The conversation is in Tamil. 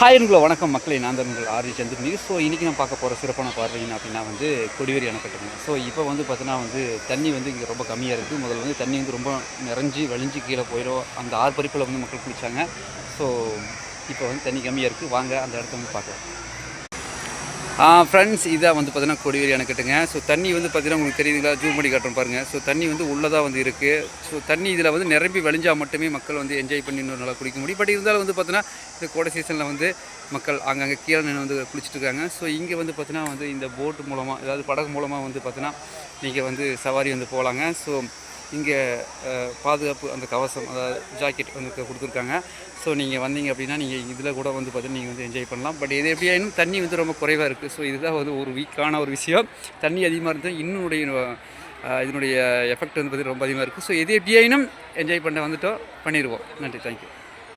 ஹாய் வணக்கம் மக்களே, நான் தான் உங்கள் ஆர்ஜி சந்திரன். ஸோ இன்றைக்கி நான் பார்க்க போகிற சிறப்பான பார்வையின்னு அப்படின்னா வந்து கொடிவேரி அணைக்கட்டுங்க. ஸோ இப்போ வந்து பார்த்தீங்கன்னா வந்து தண்ணி வந்து இங்கே ரொம்ப கம்மியாக இருக்குது. முதல்ல வந்து தண்ணி வந்து ரொம்ப நிறைஞ்சி வழிஞ்சு கீழே போயிடும். அந்த ஆர்ப்பரிப்பில் வந்து மக்கள் குளித்தாங்க. ஸோ இப்போ வந்து தண்ணி கம்மியாக இருக்குது. வாங்க அந்த இடத்த வந்து பார்க்கலாம். ஃப்ரெண்ட்ஸ், இதாக வந்து பார்த்தீங்கன்னா கொடிவேரி அணைக்கட்டுங்க. ஸோ தண்ணி வந்து பார்த்தீங்கன்னா உங்களுக்கு தெரியுதுங்களா, ஜூம் பண்ணி காட்டுறோம் பாருங்கள். ஸோ தண்ணி வந்து உள்ளதாக வந்து இருக்குது. ஸோ தண்ணி இதில் வந்து நிரம்பி வழிஞ்சால் மட்டுமே மக்கள் வந்து என்ஜாய் பண்ணி இன்னொரு நல்லா குளிக்க முடியும். பட் இருந்தாலும் வந்து பார்த்தீங்கன்னா இந்த கோடை சீசனில் வந்து மக்கள் அங்கங்கே கீழே நின்று வந்து குளிச்சுட்டு இருக்காங்க. ஸோ இங்கே வந்து பார்த்தீங்கன்னா வந்து இந்த போட்டு மூலமாக, அதாவது படகு மூலமாக வந்து பார்த்தீங்கன்னா நீங்கள் வந்து சவாரி வந்து போகலாங்க. ஸோ இங்கே பாதுகாப்பு அந்த கவசம், அதாவது ஜாக்கெட் வந்து கொடுத்துருக்காங்க. ஸோ நீங்கள் வந்தீங்க அப்படின்னா நீங்கள் இதில் கூட வந்து பார்த்தீங்கன்னா நீங்கள் வந்து என்ஜாய் பண்ணலாம். பட் இது எப்படியாயினும் தண்ணி வந்து ரொம்ப குறைவாக இருக்குது. ஸோ இதுதான் வந்து ஒரு வீக்கான ஒரு விஷயம். தண்ணி அதிகமாக இருந்தால் இதனுடைய எஃபெக்ட் வந்து பார்த்திங்கன்னா ரொம்ப அதிகமாக இருக்குது. ஸோ எது எப்படியாயினும் என்ஜாய் பண்ண வந்துட்டோம், பண்ணிடுவோம். நன்றி, தேங்க்யூ.